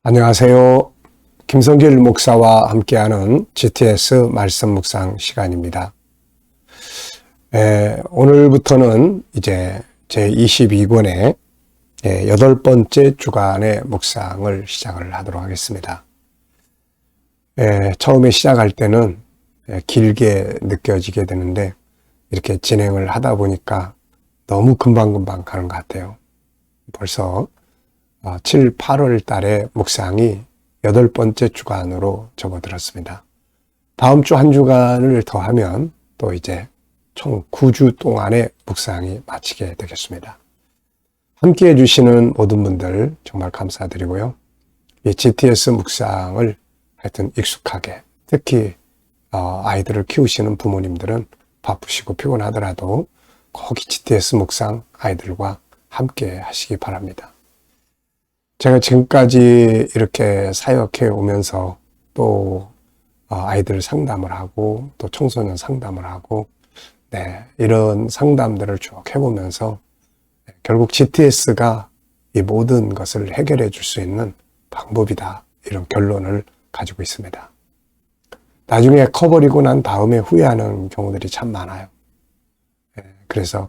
안녕하세요. 김성길 목사와 함께하는 GTS 말씀 묵상 시간입니다. 오늘부터는 이제 제22권의 8번째 주간의 묵상을 시작을 하도록 하겠습니다. 처음에 시작할 때는 길게 느껴지게 되는데 이렇게 진행을 하다 보니까 너무 금방금방 가는 것 같아요. 벌써 7, 8월 달에 묵상이 8번째 주간으로 접어들었습니다. 다음 주 한 주간을 더하면 또 이제 총 9주 동안의 묵상이 마치게 되겠습니다. 함께 해주시는 모든 분들 정말 감사드리고요. 이 GTS 묵상을 하여튼 익숙하게, 특히 아이들을 키우시는 부모님들은 바쁘시고 피곤하더라도 꼭 GTS 묵상 아이들과 함께 하시기 바랍니다. 제가 지금까지 이렇게 사역해 오면서 또 아이들 상담을 하고 또 청소년 상담을 하고 이런 상담들을 쭉 해보면서 결국 GTS가 이 모든 것을 해결해 줄 수 있는 방법이다, 이런 결론을 가지고 있습니다. 나중에 커버리고 난 다음에 후회하는 경우들이 참 많아요. 그래서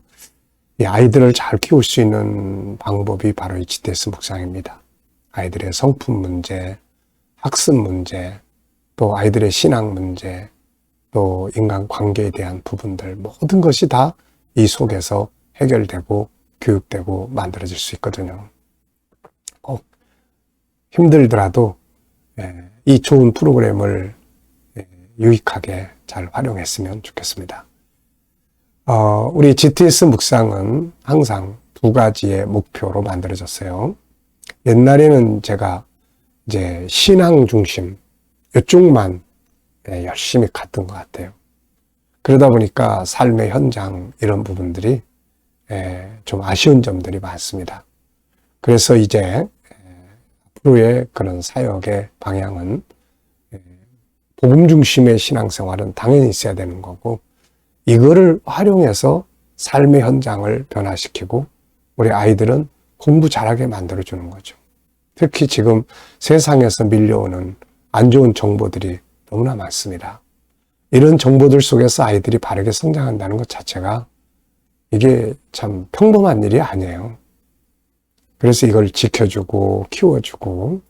이 아이들을 잘 키울 수 있는 방법이 바로 이 GTS 묵상입니다. 아이들의 성품 문제, 학습 문제, 또 아이들의 신앙 문제, 또 인간관계에 대한 부분들, 모든 것이 다 이 속에서 해결되고 교육되고 만들어질 수 있거든요. 꼭 힘들더라도 이 좋은 프로그램을 유익하게 잘 활용했으면 좋겠습니다. 우리 GTS 묵상은 항상 두 가지의 목표로 만들어졌어요. 옛날에는 제가 이제 신앙 중심, 이쪽만 열심히 갔던 것 같아요. 그러다 보니까 삶의 현장, 이런 부분들이 좀 아쉬운 점들이 많습니다. 그래서 이제 앞으로의 그런 사역의 방향은 복음 중심의 신앙생활은 당연히 있어야 되는 거고, 이거를 활용해서 삶의 현장을 변화시키고 우리 아이들은 공부 잘하게 만들어주는 거죠. 특히 지금 세상에서 밀려오는 안 좋은 정보들이 너무나 많습니다. 이런 정보들 속에서 아이들이 바르게 성장한다는 것 자체가 이게 참 평범한 일이 아니에요. 그래서 이걸 지켜주고 키워주고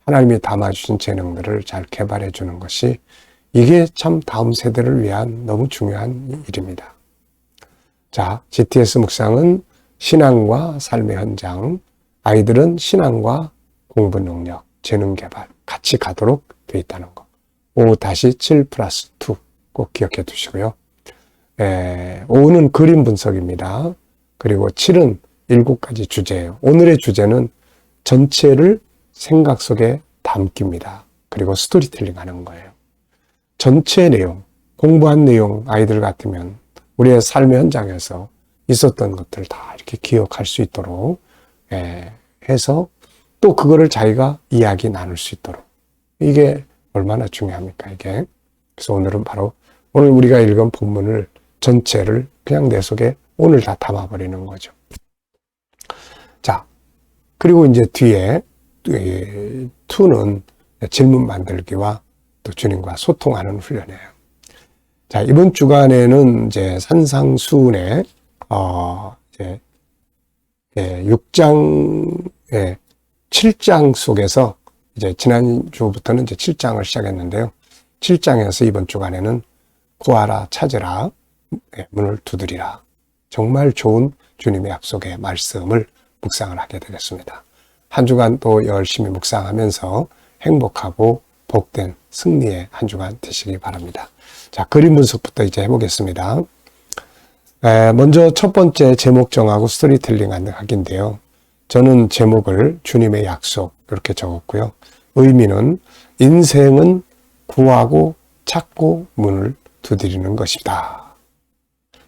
하나님이 담아주신 재능들을 잘 개발해 주는 것이, 이게 참 다음 세대를 위한 너무 중요한 일입니다. 자, GTS 묵상은 신앙과 삶의 현장, 아이들은 신앙과 공부 능력, 재능 개발 같이 가도록 되어 있다는 거. 5-7+2 꼭 기억해 두시고요. 5는 그림 분석입니다. 그리고 7은 7가지 주제예요. 오늘의 주제는 전체를 생각 속에 담기입니다. 그리고 스토리텔링 하는 거예요. 전체 내용, 공부한 내용, 아이들 같으면 우리의 삶의 현장에서 있었던 것들 다 이렇게 기억할 수 있도록 해서 또 그거를 자기가 이야기 나눌 수 있도록, 이게 얼마나 중요합니까, 이게. 그래서 오늘은 바로 오늘 우리가 읽은 본문을 전체를 그냥 내 속에 오늘 다 담아버리는 거죠. 자, 그리고 이제 뒤에 2는 질문 만들기와 또 주님과 소통하는 훈련이에요. 자, 이번 주간에는 이제 산상수훈의 이제 6장, 7장 속에서 이제 지난주부터는 이제 7장을 시작했는데요. 7장에서 이번 주간에는 구하라, 찾으라, 문을 두드리라. 정말 좋은 주님의 약속의 말씀을 묵상을 하게 되겠습니다. 한 주간 또 열심히 묵상하면서 행복하고 복된 승리의 한 주간 되시기 바랍니다. 자, 그림 분석부터 이제 해보겠습니다. 먼저 첫 번째 제목 정하고 스토리텔링 하기인데요. 저는 제목을 주님의 약속 이렇게 적었고요. 의미는 인생은 구하고 찾고 문을 두드리는 것이다.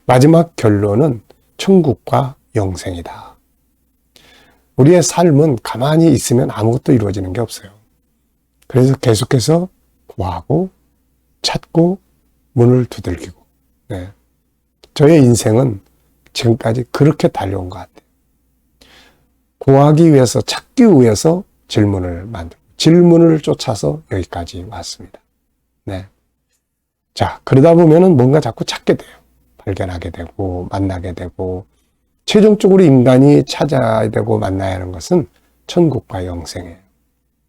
마지막 결론은 천국과 영생이다. 우리의 삶은 가만히 있으면 아무것도 이루어지는 게 없어요. 그래서 계속해서 구하고 찾고 문을 두들기고, 저의 인생은 지금까지 그렇게 달려온 것 같아요. 구하기 위해서, 찾기 위해서 질문을 만들고, 질문을 쫓아서 여기까지 왔습니다. 네. 자, 그러다 보면은 뭔가 자꾸 찾게 돼요. 발견하게 되고, 만나게 되고, 최종적으로 인간이 찾아야 되고 만나야 하는 것은 천국과 영생이에요.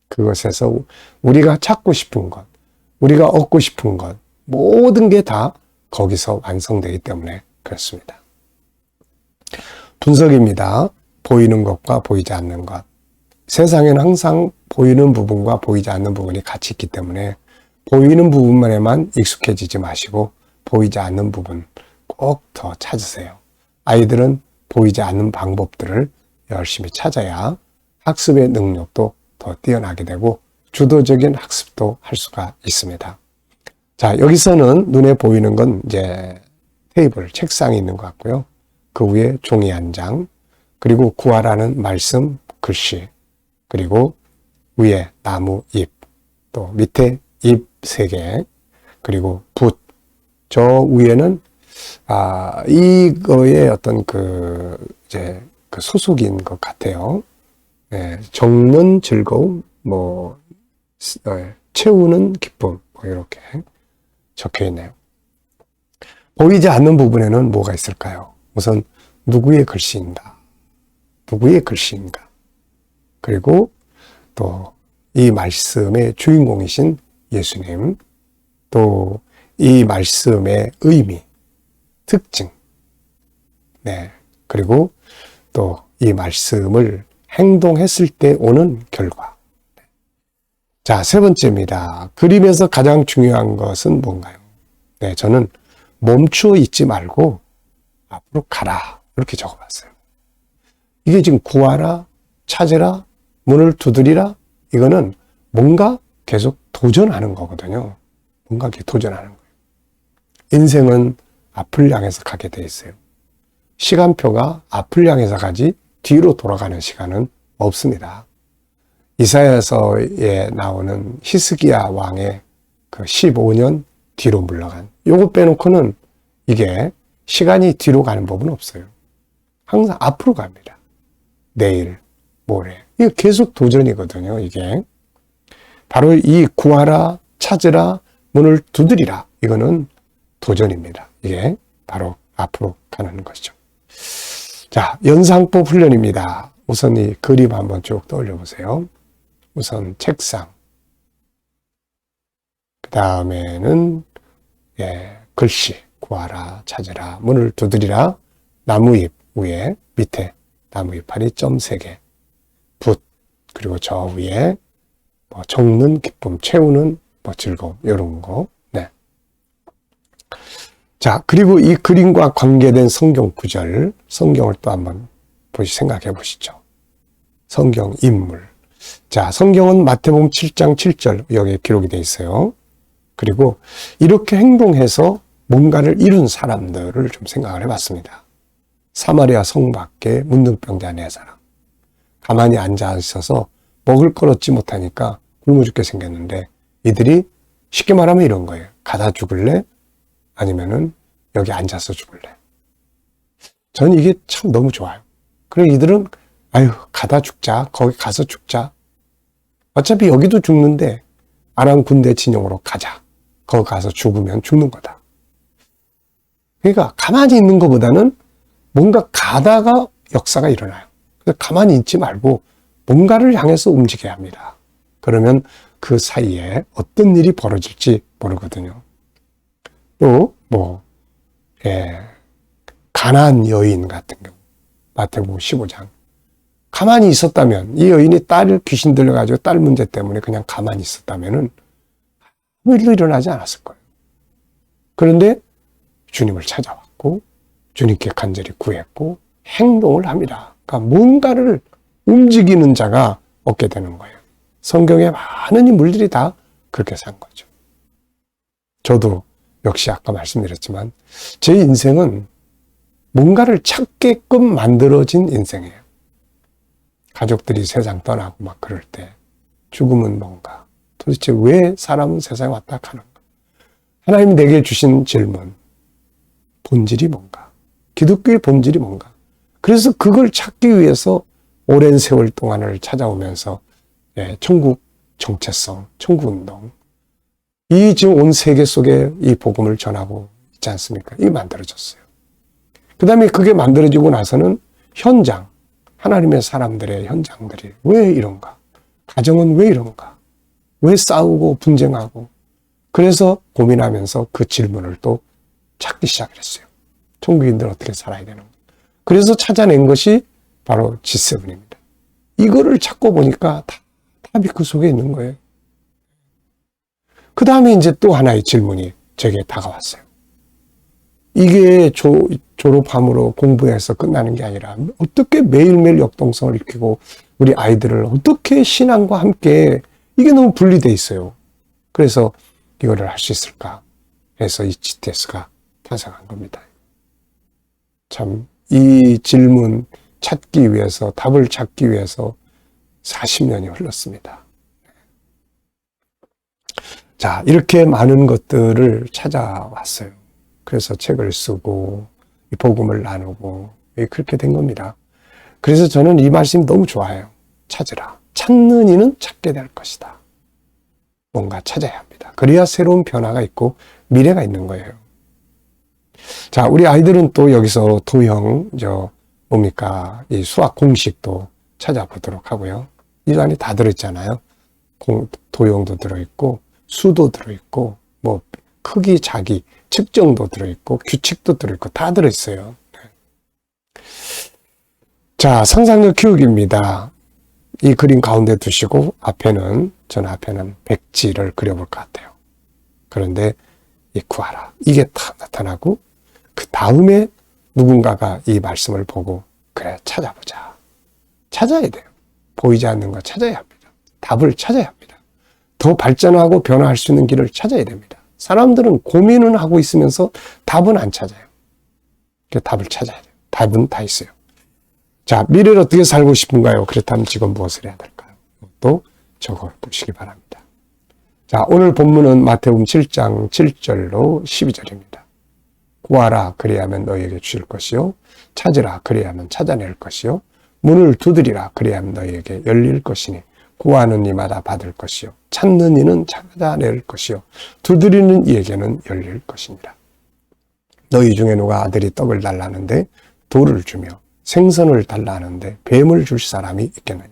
그것에서 우리가 찾고 싶은 것, 우리가 얻고 싶은 것, 모든 게 다 거기서 완성되기 때문에 그렇습니다. 분석입니다. 보이는 것과 보이지 않는 것. 세상에는 항상 보이는 부분과 보이지 않는 부분이 같이 있기 때문에 보이는 부분만에만 익숙해지지 마시고 보이지 않는 부분 꼭 더 찾으세요. 아이들은 보이지 않는 방법들을 열심히 찾아야 학습의 능력도 더 뛰어나게 되고 주도적인 학습도 할 수가 있습니다. 자, 여기서는 눈에 보이는 건 이제 테이블, 책상이 있는 것 같고요. 그 위에 종이 한 장, 그리고 구하라는 말씀, 글씨, 그리고 위에 나무 잎, 또 밑에 잎 3개, 그리고 붓. 저 위에는 이거의 어떤 이제 소속인 것 같아요. 예, 적는 즐거움, 채우는 기쁨, 이렇게 적혀 있네요. 보이지 않는 부분에는 뭐가 있을까요? 우선 누구의 글씨인가? 누구의 글씨인가? 그리고 또 이 말씀의 주인공이신 예수님, 또 이 말씀의 의미, 특징, 네, 그리고 또 이 말씀을 행동했을 때 오는 결과. 자, 3번째입니다. 그림에서 가장 중요한 것은 뭔가요? 네, 저는 멈추어 있지 말고 앞으로 가라, 이렇게 적어봤어요. 이게 지금 구하라, 찾으라, 문을 두드리라, 이거는 뭔가 계속 도전하는 거거든요. 뭔가 이렇게 도전하는 거예요. 인생은 앞을 향해서 가게 돼 있어요. 시간표가 앞을 향해서 가지 뒤로 돌아가는 시간은 없습니다. 이사야서에 나오는 히스기야 왕의 15년 뒤로 물러간, 요거 빼놓고는 이게 시간이 뒤로 가는 법은 없어요. 항상 앞으로 갑니다. 내일, 모레. 이거 계속 도전이거든요, 이게. 바로 이 구하라, 찾으라, 문을 두드리라. 이거는 도전입니다. 이게 바로 앞으로 가는 것이죠. 자, 연상법 훈련입니다. 우선 이 그림 한번 쭉 떠올려 보세요. 우선 책상. 그 다음에는 글씨. 구하라, 찾으라, 문을 두드리라, 나무잎 위에, 밑에 나무잎파리 점 3개, 붓, 그리고 저 위에 적는 기쁨, 채우는 즐거움, 이런 거. 네. 자, 그리고 이 그림과 관계된 성경 구절, 성경을 또 한번 생각해 보시죠. 성경 인물. 자, 성경은 마태복음 7장 7절 여기에 기록이 되어 있어요. 그리고 이렇게 행동해서 뭔가를 이룬 사람들을 좀 생각을 해봤습니다. 사마리아 성 밖에 문둥병자 4사람. 가만히 앉아 있어서 먹을 걸 얻지 못하니까 굶어 죽게 생겼는데 이들이 쉽게 말하면 이런 거예요. 가다 죽을래? 아니면은 여기 앉아서 죽을래? 저는 이게 참 너무 좋아요. 그리고 이들은 아유, 가다 죽자. 거기 가서 죽자. 어차피 여기도 죽는데 아람 군대 진영으로 가자. 거기 가서 죽으면 죽는 거다. 그러니까 가만히 있는 것보다는 뭔가 가다가 역사가 일어나요. 그래서 가만히 있지 말고 뭔가를 향해서 움직여야 합니다. 그러면 그 사이에 어떤 일이 벌어질지 모르거든요. 또 가나안 여인 같은 경우 마태복음 15장 가만히 있었다면 이 여인이 딸 귀신 들려가지고 딸 문제 때문에 그냥 가만히 있었다면은 아무 일도 일어나지 않았을 거예요. 그런데 주님을 찾아왔고 주님께 간절히 구했고 행동을 합니다. 그러니까 뭔가를 움직이는 자가 얻게 되는 거예요. 성경에 많은 인물들이 다 그렇게 산 거죠. 저도 역시 아까 말씀드렸지만 제 인생은 뭔가를 찾게끔 만들어진 인생이에요. 가족들이 세상 떠나고 막 그럴 때 죽음은 뭔가, 도대체 왜 사람은 세상에 왔다 가는가? 하나님이 내게 주신 질문, 본질이 뭔가? 기독교의 본질이 뭔가? 그래서 그걸 찾기 위해서 오랜 세월 동안을 찾아오면서 천국 정체성, 천국운동. 이 지금 온 세계 속에 이 복음을 전하고 있지 않습니까? 이게 만들어졌어요. 그 다음에 그게 만들어지고 나서는 현장, 하나님의 사람들의 현장들이 왜 이런가? 가정은 왜 이런가? 왜 싸우고 분쟁하고? 그래서 고민하면서 그 질문을 또 찾기 시작했어요. 천국인들 어떻게 살아야 되는가? 그래서 찾아낸 것이 바로 G7입니다. 이거를 찾고 보니까 답이 그 속에 있는 거예요. 그 다음에 이제 또 하나의 질문이 제게 다가왔어요. 이게 졸업함으로 공부해서 끝나는 게 아니라 어떻게 매일매일 역동성을 익히고 우리 아이들을 어떻게 신앙과 함께 이게 너무 분리돼 있어요. 그래서 이거를 할 수 있을까 해서 이 GTS가 탄생한 겁니다. 참 이 질문 찾기 위해서 답을 찾기 위해서 40년이 흘렀습니다. 자, 이렇게 많은 것들을 찾아왔어요. 그래서 책을 쓰고 이 복음을 나누고 그렇게 된 겁니다. 그래서 저는 이 말씀이 너무 좋아요. 찾으라. 찾는 이는 찾게 될 것이다. 뭔가 찾아야 합니다. 그래야 새로운 변화가 있고 미래가 있는 거예요. 자, 우리 아이들은 또 여기서 도형, 뭡니까? 이 수학 공식도 찾아보도록 하고요. 이 안에 다 들어있잖아요. 도형도 들어있고, 수도 들어있고, 뭐, 크기, 작이, 측정도 들어있고, 규칙도 들어있고, 다 들어있어요. 자, 상상력 교육입니다. 이 그림 가운데 두시고, 저는 앞에는 백지를 그려볼 것 같아요. 그런데, 이 구하라. 이게 다 나타나고, 그 다음에 누군가가 이 말씀을 보고, 그래, 찾아보자. 찾아야 돼요. 보이지 않는 거 찾아야 합니다. 답을 찾아야 합니다. 더 발전하고 변화할 수 있는 길을 찾아야 됩니다. 사람들은 고민은 하고 있으면서 답은 안 찾아요. 그러니까 답을 찾아야 돼요. 답은 다 있어요. 자, 미래를 어떻게 살고 싶은가요? 그렇다면 지금 무엇을 해야 될까요? 또 적어 보시기 바랍니다. 자, 오늘 본문은 마태복음 7장 7절로 12절입니다. 구하라 그리하면 너희에게 주실 것이요 찾으라 그리하면 찾아낼 것이요 문을 두드리라 그리하면 너희에게 열릴 것이니 구하는 이마다 받을 것이요 찾는 이는 찾아낼 것이요 두드리는 이에게는 열릴 것이니라. 너희 중에 누가 아들이 떡을 달라는데 돌을 주며 생선을 달라는데 뱀을 줄 사람이 있겠느냐.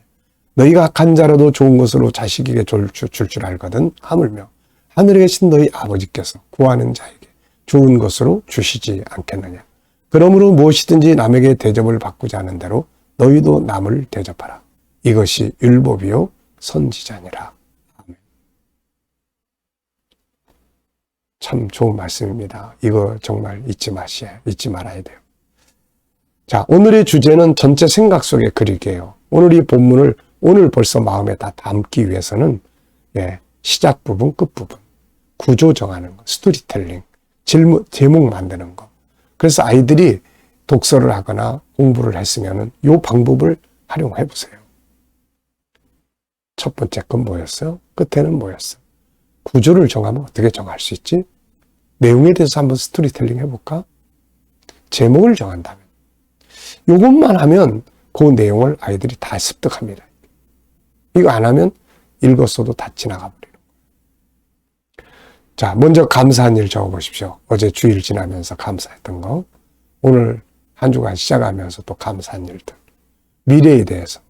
너희가 악한 자라도 좋은 것으로 자식에게 줄 줄 알거든 하물며 하늘에 계신 너희 아버지께서 구하는 자에게 좋은 것으로 주시지 않겠느냐. 그러므로 무엇이든지 남에게 대접을 바꾸지 않은 대로 너희도 남을 대접하라. 이것이 율법이요 선지자니라. 아멘. 참 좋은 말씀입니다. 이거 정말 잊지 말아야 돼요. 자, 오늘의 주제는 전체 생각 속에 그리게요. 오늘 이 본문을 오늘 벌써 마음에 다 담기 위해서는 시작 부분, 끝 부분, 구조 정하는 거, 스토리텔링, 제목 만드는 거. 그래서 아이들이 독서를 하거나 공부를 했으면은 이 방법을 활용해 보세요. 첫 번째 건 뭐였어요? 끝에는 뭐였어요? 구조를 정하면 어떻게 정할 수 있지? 내용에 대해서 한번 스토리텔링 해볼까? 제목을 정한다면. 이것만 하면 그 내용을 아이들이 다 습득합니다. 이거 안 하면 읽었어도 다 지나가 버려요. 자, 먼저 감사한 일 적어보십시오. 어제 주일 지나면서 감사했던 거. 오늘 한 주간 시작하면서 또 감사한 일들. 미래에 대해서.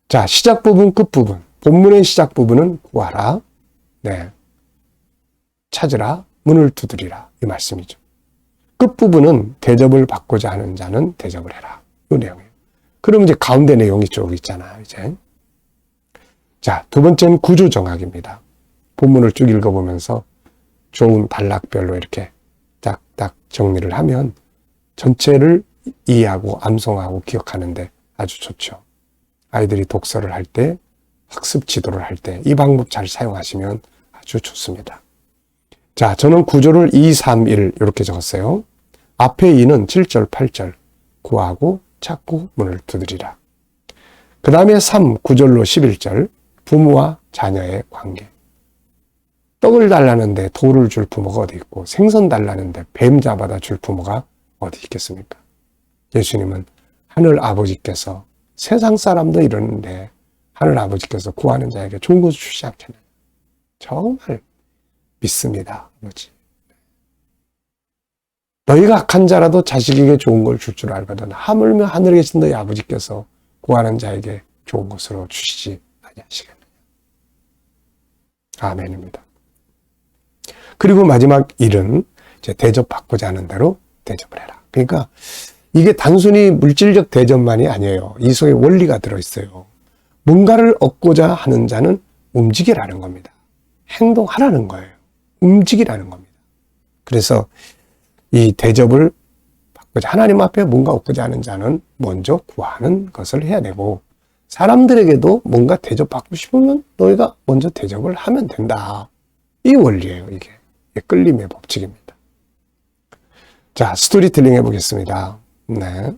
자, 시작 부분, 끝 부분. 본문의 시작 부분은 구하라. 네. 찾으라. 문을 두드리라. 이 말씀이죠. 끝 부분은 대접을 받고자 하는 자는 대접을 해라. 이 내용이에요. 그럼 이제 가운데 내용이 쭉 있잖아요, 이제. 자, 두 번째는 구조 정학입니다. 본문을 쭉 읽어보면서 좋은 단락별로 이렇게 딱딱 정리를 하면 전체를 이해하고 암송하고 기억하는데 아주 좋죠. 아이들이 독서를 할 때, 학습 지도를 할 때 이 방법 잘 사용하시면 아주 좋습니다. 자, 저는 구조를 2, 3, 1 이렇게 적었어요. 앞에 2는 7절, 8절 구하고 찾고 문을 두드리라. 그 다음에 3, 9절로 11절 부모와 자녀의 관계. 떡을 달라는데 돌을 줄 부모가 어디 있고 생선 달라는데 뱀 잡아다 줄 부모가 어디 있겠습니까? 예수님은 하늘 아버지께서 세상 사람도 이러는데 하늘 아버지께서 구하는 자에게 좋은 것을 주시지 않겠느냐. 정말 믿습니다, 아버지. 너희가 악한 자라도 자식에게 좋은 걸 줄 줄 알거든 하물며 하늘에 계신 너희 아버지께서 구하는 자에게 좋은 것으로 주시지 아니하시겠느냐. 아멘입니다. 그리고 마지막 일은 이제 대접받고자 하는 대로 대접을 해라. 그러니까 이게 단순히 물질적 대접만이 아니에요. 이 속에 원리가 들어있어요. 뭔가를 얻고자 하는 자는 움직이라는 겁니다. 행동하라는 거예요. 움직이라는 겁니다. 그래서 이 대접을 받고자 하나님 앞에 뭔가 얻고자 하는 자는 먼저 구하는 것을 해야 되고 사람들에게도 뭔가 대접받고 싶으면 너희가 먼저 대접을 하면 된다. 이 원리예요. 이게 끌림의 법칙입니다. 자, 스토리텔링 해보겠습니다. 네.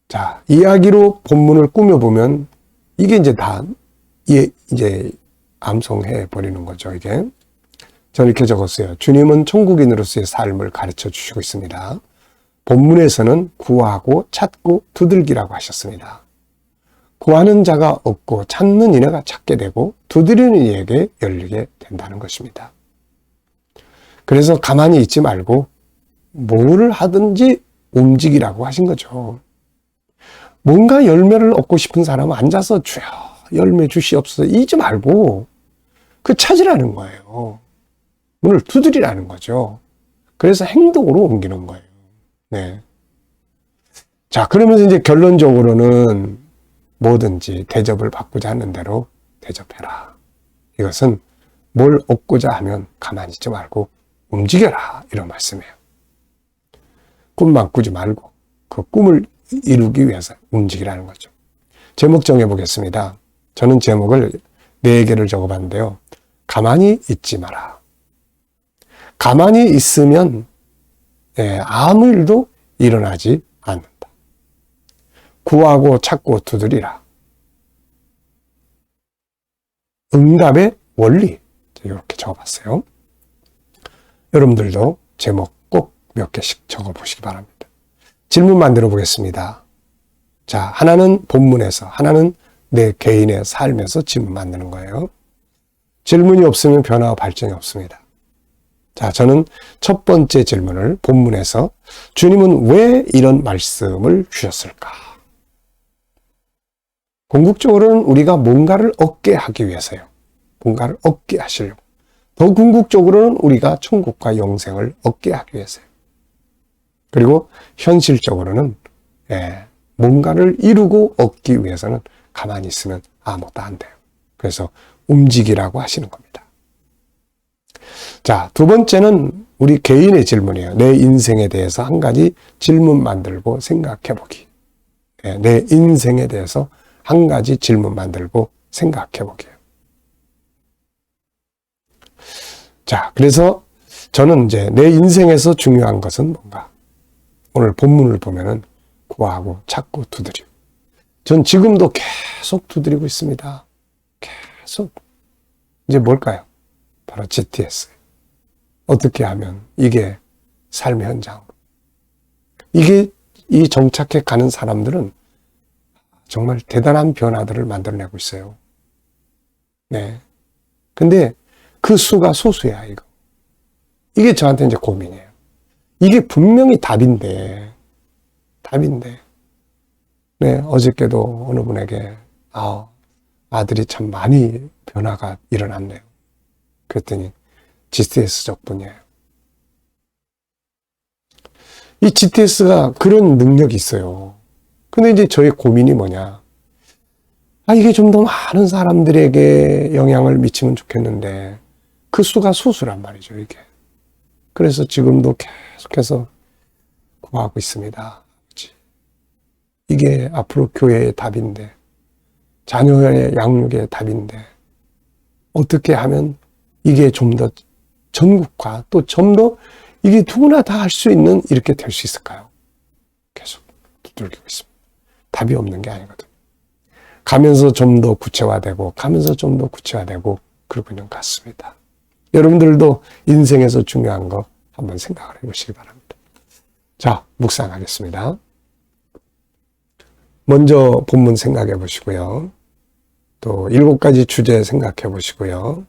자, 이야기로 본문을 꾸며보면 이게 이제 다 이제 암송해 버리는 거죠. 이게 저는 이렇게 적었어요. 주님은 천국인으로서의 삶을 가르쳐 주시고 있습니다. 본문에서는 구하고 찾고 두들기라고 하셨습니다. 구하는 자가 얻고 찾는 이네가 찾게 되고 두드리는 이에게 열리게 된다는 것입니다. 그래서 가만히 있지 말고 뭐를 하든지 움직이라고 하신 거죠. 뭔가 열매를 얻고 싶은 사람은 앉아서 주여 열매 주시옵소서 이지 말고 그 찾으라는 거예요. 문을 두드리라는 거죠. 그래서 행동으로 옮기는 거예요. 네. 자, 그러면서 이제 결론적으로는 뭐든지 대접을 받고자 하는 대로 대접해라. 이것은 뭘 얻고자 하면 가만히 있지 말고 움직여라. 이런 말씀이에요. 꿈만 꾸지 말고 그 꿈을 이루기 위해서 움직이라는 거죠. 제목 정해보겠습니다. 저는 제목을 4개를 적어봤는데요. 가만히 있지 마라. 가만히 있으면 아무 일도 일어나지 않는다. 구하고 찾고 두드리라. 응답의 원리. 이렇게 적어봤어요. 여러분들도 제목 꼭 몇 개씩 적어보시기 바랍니다. 질문 만들어 보겠습니다. 자, 하나는 본문에서, 하나는 내 개인의 삶에서 질문 만드는 거예요. 질문이 없으면 변화와 발전이 없습니다. 자, 저는 첫 번째 질문을 본문에서 주님은 왜 이런 말씀을 주셨을까? 궁극적으로는 우리가 뭔가를 얻게 하기 위해서요. 뭔가를 얻게 하시려고. 더 궁극적으로는 우리가 천국과 영생을 얻게 하기 위해서요. 그리고 현실적으로는 뭔가를 이루고 얻기 위해서는 가만히 있으면 아무것도 안 돼요. 그래서 움직이라고 하시는 겁니다. 자, 두 번째는 우리 개인의 질문이에요. 내 인생에 대해서 한 가지 질문 만들고 생각해 보기. 내 인생에 대해서 한 가지 질문 만들고 생각해 보게요. 자, 그래서 저는 이제 내 인생에서 중요한 것은 뭔가? 오늘 본문을 보면은 구하고 찾고 두드리고. 전 지금도 계속 두드리고 있습니다. 계속. 이제 뭘까요? 바로 GTS. 어떻게 하면 이게 삶의 현장으로. 이게 이 정착해 가는 사람들은 정말 대단한 변화들을 만들어내고 있어요. 네. 근데 그 수가 소수야, 이거. 이게 저한테 이제 고민이에요. 이게 분명히 답인데. 네, 어저께도 어느 분에게, 아들이 참 많이 변화가 일어났네요. 그랬더니, GTS 덕분이에요. 이 GTS가 그런 능력이 있어요. 근데 이제 저의 고민이 뭐냐. 이게 좀 더 많은 사람들에게 영향을 미치면 좋겠는데, 그 수가 소수란 말이죠, 이게. 그래서 지금도 계속해서 구하고 있습니다. 이게 앞으로 교회의 답인데, 자녀의 양육의 답인데, 어떻게 하면 이게 좀 더 전국화, 또 좀 더 이게 누구나 다 할 수 있는 이렇게 될 수 있을까요? 계속 두들기고 있습니다. 답이 없는 게 아니거든요. 가면서 좀 더 구체화되고, 가면서 좀 더 구체화되고, 그러고 있는 것 같습니다. 여러분들도 인생에서 중요한 거 한번 생각을 해보시기 바랍니다. 자, 묵상하겠습니다. 먼저 본문 생각해 보시고요. 또 7가지 주제 생각해 보시고요.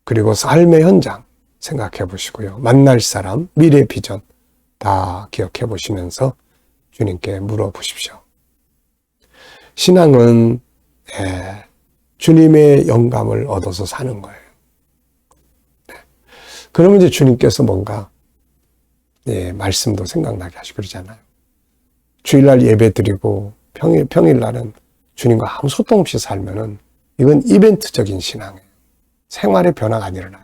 그리고 삶의 현장 생각해 보시고요. 만날 사람, 미래 비전 다 기억해 보시면서 주님께 물어보십시오. 신앙은 주님의 영감을 얻어서 사는 거예요. 그러면 이제 주님께서 뭔가 말씀도 생각나게 하시고 그러잖아요. 주일날 예배 드리고 평일날은 주님과 아무 소통 없이 살면은 이건 이벤트적인 신앙이에요. 생활의 변화가 안 일어나요.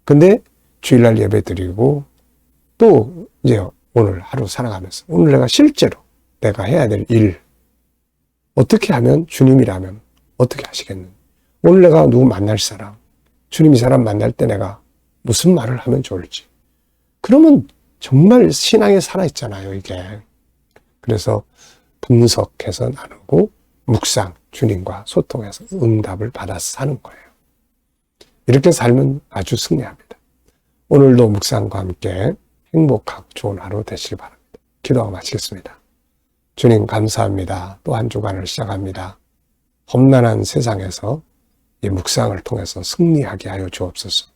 근데 주일날 예배 드리고 또 이제 오늘 하루 살아가면서 오늘 내가 실제로 내가 해야 될 일 어떻게 하면 주님이라면 어떻게 하시겠는지, 오늘 내가 누구 만날 사람, 주님 이 사람 만날 때 내가 무슨 말을 하면 좋을지, 그러면 정말 신앙에 살아있잖아요, 이게. 그래서 분석해서 나누고 묵상, 주님과 소통해서 응답을 받아서 사는 거예요. 이렇게 살면 아주 승리합니다. 오늘도 묵상과 함께 행복하고 좋은 하루 되시기 바랍니다. 기도하고 마치겠습니다. 주님 감사합니다. 또 한 주간을 시작합니다. 험난한 세상에서 이 묵상을 통해서 승리하게 하여 주옵소서.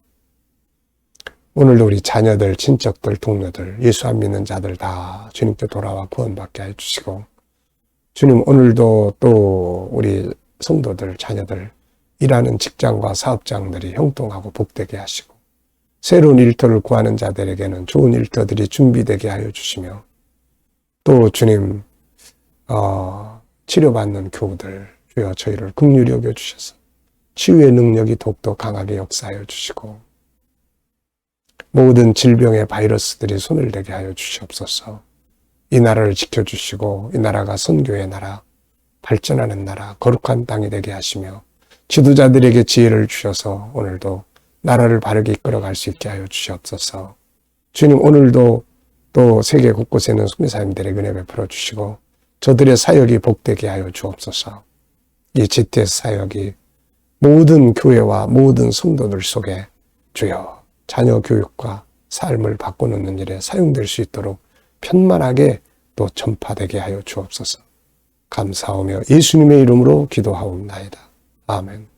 오늘도 우리 자녀들, 친척들, 동료들, 예수 안 믿는 자들 다 주님께 돌아와 구원받게 해주시고, 주님 오늘도 또 우리 성도들, 자녀들, 일하는 직장과 사업장들이 형통하고 복되게 하시고, 새로운 일터를 구하는 자들에게는 좋은 일터들이 준비되게 하여 주시며, 또 주님 치료받는 교우들, 주여 저희를 긍휼히 여겨주셔서 치유의 능력이 더욱더 강하게 역사하여 주시고, 모든 질병의 바이러스들이 손을 대게 하여 주시옵소서. 이 나라를 지켜주시고 이 나라가 선교의 나라, 발전하는 나라, 거룩한 땅이 되게 하시며, 지도자들에게 지혜를 주셔서 오늘도 나라를 바르게 이끌어갈 수 있게 하여 주시옵소서. 주님 오늘도 또 세계 곳곳에 있는 선교사님들에게 은혜 베풀어 주시고 저들의 사역이 복되게 하여 주옵소서. 이 GTS 사역이 모든 교회와 모든 성도들 속에 주여 자녀 교육과 삶을 바꿔놓는 일에 사용될 수 있도록 편만하게 또 전파되게 하여 주옵소서. 감사하며 예수님의 이름으로 기도하옵나이다. 아멘.